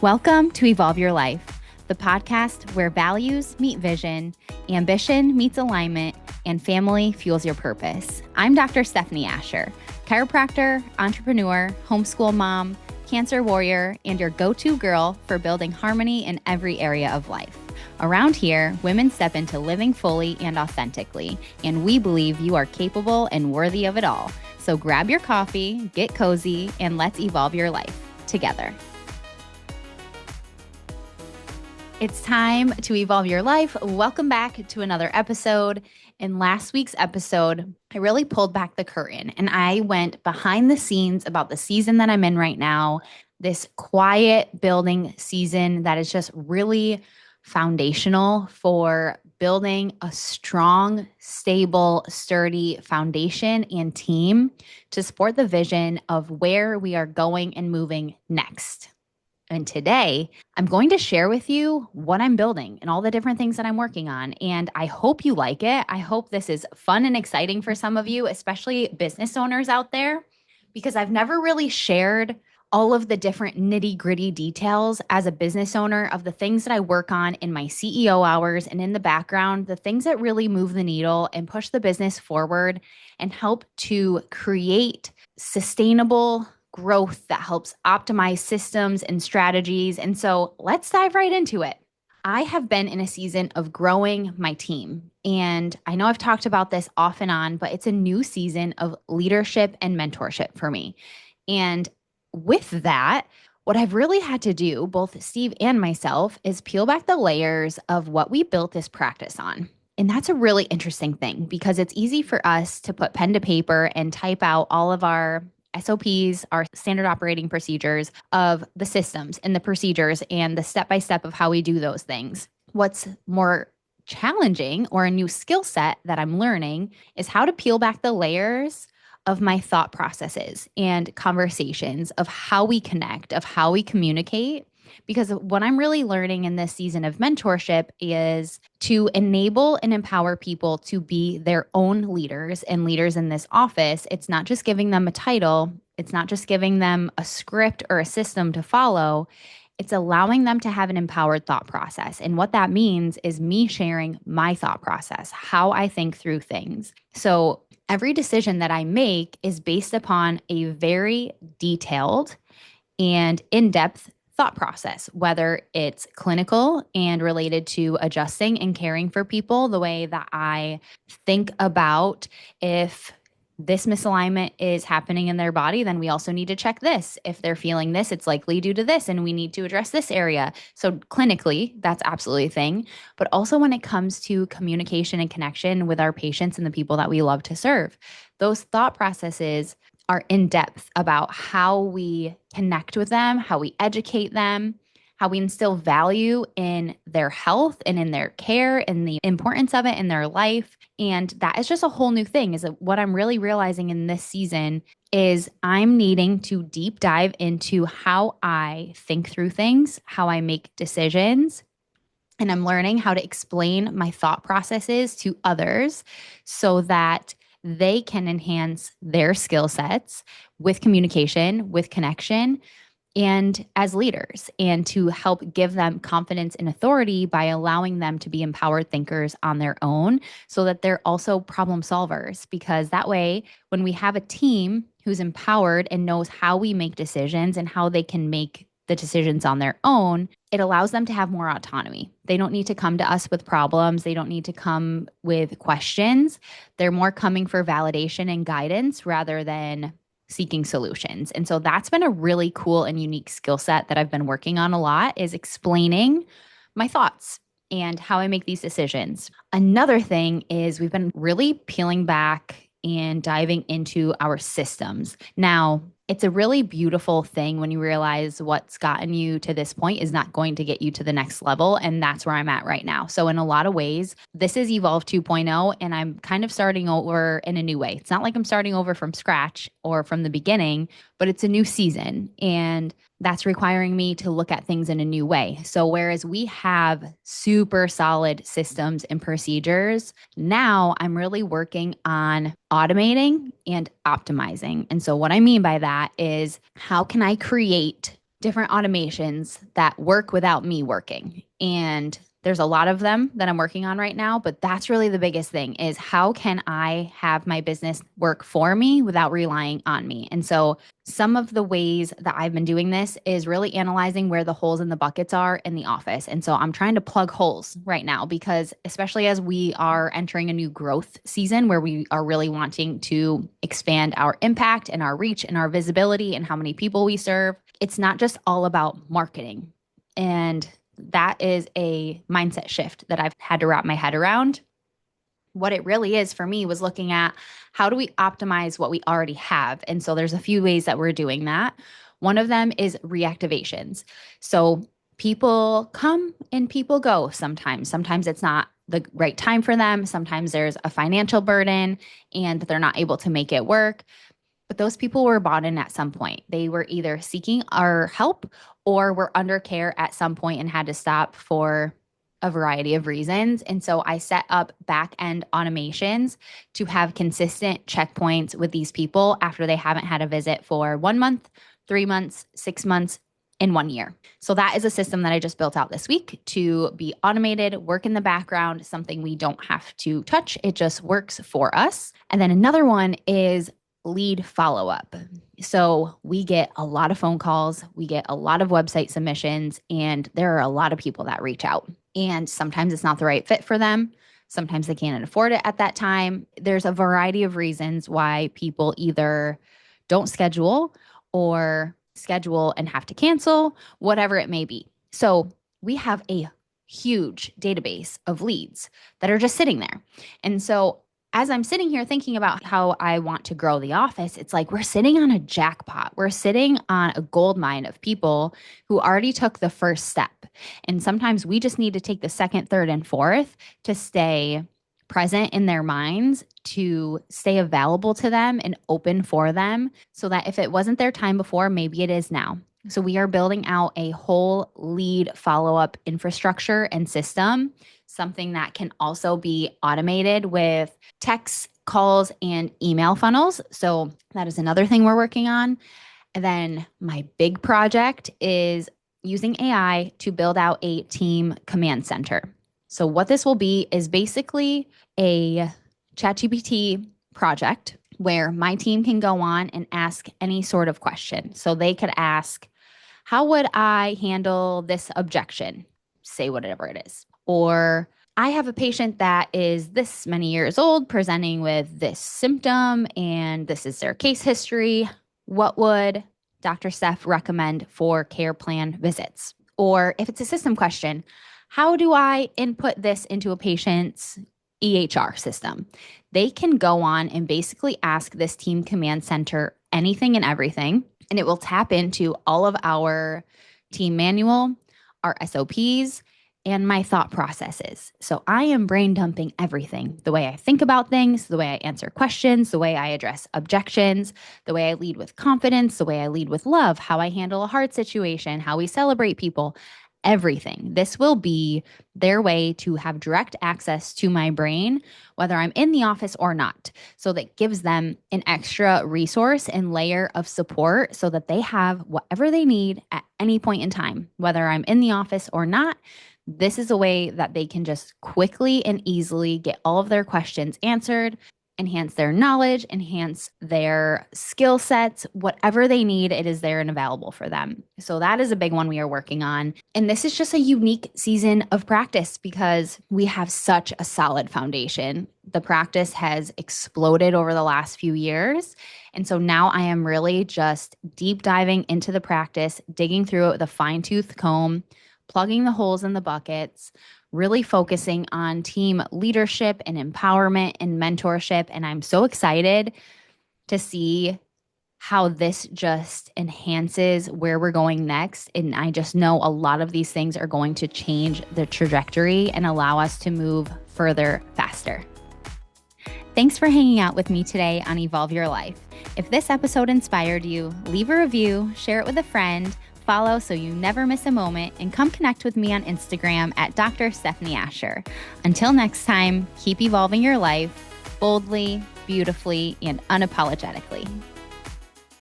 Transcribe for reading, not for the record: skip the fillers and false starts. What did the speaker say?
Welcome to Evolve Your Life, the podcast where values meet vision, ambition meets alignment, and family fuels your purpose. I'm Dr. Stefanie Ascher, chiropractor, entrepreneur, homeschool mom, cancer warrior, and your go-to girl for building harmony in every area of life. Around here, women step into living fully and authentically, and we believe you are capable and worthy of it all. So grab your coffee, get cozy, and let's evolve your life together. It's time to evolve your life. Welcome back to another episode. In last week's episode, I really pulled back the curtain and I went behind the scenes about the season that I'm in right now, this quiet building season that is just really foundational for building a strong, stable, sturdy foundation and team to support the vision of where we are going and moving next. And today, I'm going to share with you what I'm building and all the different things that I'm working on. And I hope you like it. I hope this is fun and exciting for some of you, especially business owners out there, because I've never really shared all of the different nitty-gritty details as a business owner of the things that I work on in my CEO hours and in the background, the things that really move the needle and push the business forward and help to create sustainable growth that helps optimize systems and strategies. And so let's dive right into it. I have been in a season of growing my team. And I know I've talked about this off and on, but it's a new season of leadership and mentorship for me. And with that, what I've really had to do, both Steve and myself, is peel back the layers of what we built this practice on. And that's a really interesting thing because it's easy for us to put pen to paper and type out all of our SOPs, our standard operating procedures of the systems and the procedures and the step-by-step of how we do those things. What's more challenging or a new skill set that I'm learning is how to peel back the layers of my thought processes and conversations of how we connect, of how we communicate. Because what I'm really learning in this season of mentorship is to enable and empower people to be their own leaders and leaders in this office. It's not just giving them a title. It's not just giving them a script or a system to follow. It's allowing them to have an empowered thought process. And what that means is me sharing my thought process, how I think through things. So every decision that I make is based upon a very detailed and in-depth thought process, whether it's clinical and related to adjusting and caring for people, the way that I think about if this misalignment is happening in their body, then we also need to check this. If they're feeling this, it's likely due to this, and we need to address this area. So clinically, that's absolutely a thing. But also when it comes to communication and connection with our patients and the people that we love to serve, those thought processes are in depth about how we connect with them, how we educate them, how we instill value in their health and in their care and the importance of it in their life. And that is just a whole new thing. Is that what I'm really realizing in this season is I'm needing to deep dive into how I think through things, how I make decisions. And I'm learning how to explain my thought processes to others so that they can enhance their skill sets with communication, with connection, and as leaders, and to help give them confidence and authority by allowing them to be empowered thinkers on their own so that they're also problem solvers. Because that way, when we have a team who's empowered and knows how we make decisions and how they can make the decisions on their own, it allows them to have more autonomy. They don't need to come to us with problems. They don't need to come with questions. They're more coming for validation and guidance rather than seeking solutions. And so that's been a really cool and unique skill set that I've been working on a lot, is explaining my thoughts and how I make these decisions. Another thing is we've been really peeling back and diving into our systems. Now, it's a really beautiful thing when you realize what's gotten you to this point is not going to get you to the next level. And that's where I'm at right now. So in a lot of ways, this is Evolve 2.0, and I'm kind of starting over in a new way. It's not like I'm starting over from scratch or from the beginning, but it's a new season. And that's requiring me to look at things in a new way. So whereas we have super solid systems and procedures, now I'm really working on automating and optimizing. And so what I mean by that is, how can I create different automations that work without me working. And there's a lot of them that I'm working on right now, but that's really the biggest thing is how can I have my business work for me without relying on me? And so some of the ways that I've been doing this is really analyzing where the holes in the buckets are in the office. And so I'm trying to plug holes right now because especially as we are entering a new growth season where we are really wanting to expand our impact and our reach and our visibility and how many people we serve, it's not just all about marketing. And that is a mindset shift that I've had to wrap my head around. What it really is for me was looking at how do we optimize what we already have? And so there's a few ways that we're doing that. One of them is reactivations. So people come and people go sometimes. Sometimes it's not the right time for them. Sometimes there's a financial burden and they're not able to make it work. But those people were bought in at some point. They were either seeking our help or were under care at some point and had to stop for a variety of reasons. And so I set up back-end automations to have consistent checkpoints with these people after they haven't had a visit for 1 month, 3 months, 6 months, in 1 year. So that is a system that I just built out this week to be automated, work in the background, something we don't have to touch. It just works for us. And then another one is lead follow-up. So we get a lot of phone calls, we get a lot of website submissions, and there are a lot of people that reach out. And sometimes it's not the right fit for them. Sometimes they can't afford it at that time. There's a variety of reasons why people either don't schedule or schedule and have to cancel, whatever it may be. So we have a huge database of leads that are just sitting there. And so as I'm sitting here thinking about how I want to grow the office, it's like we're sitting on a jackpot. We're sitting on a gold mine of people who already took the first step. And sometimes we just need to take the second, third, and fourth to stay present in their minds, to stay available to them and open for them so that if it wasn't their time before, maybe it is now. So we are building out a whole lead follow-up infrastructure and system, something that can also be automated with text, calls, and email funnels. So that is another thing we're working on. And then my big project is using AI to build out a team command center. So what this will be is basically a ChatGPT project where my team can go on and ask any sort of question. So they could ask, how would I handle this objection? Say whatever it is. Or I have a patient that is this many years old presenting with this symptom and this is their case history. What would Dr. Steph recommend for care plan visits? Or if it's a system question, how do I input this into a patient's EHR system? They can go on and basically ask this team command center anything and everything, and it will tap into all of our team manual, our SOPs, and my thought processes. So I am brain dumping everything, the way I think about things, the way I answer questions, the way I address objections, the way I lead with confidence, the way I lead with love, how I handle a hard situation, how we celebrate people, everything. This will be their way to have direct access to my brain, whether I'm in the office or not. So that gives them an extra resource and layer of support so that they have whatever they need at any point in time, whether I'm in the office or not. This is a way that they can just quickly and easily get all of their questions answered, enhance their knowledge, enhance their skill sets, whatever they need, it is there and available for them. So that is a big one we are working on. And this is just a unique season of practice because we have such a solid foundation. The practice has exploded over the last few years. And so now I am really just deep diving into the practice, digging through it with a fine-tooth comb, plugging the holes in the buckets, really focusing on team leadership and empowerment and mentorship. And I'm so excited to see how this just enhances where we're going next. And I just know a lot of these things are going to change the trajectory and allow us to move further faster. Thanks for hanging out with me today on Evolve Your Life. If this episode inspired you, leave a review, share it with a friend, follow so you never miss a moment, and come connect with me on Instagram at Dr. Stefanie Ascher. Until next time, keep evolving your life boldly, beautifully, and unapologetically.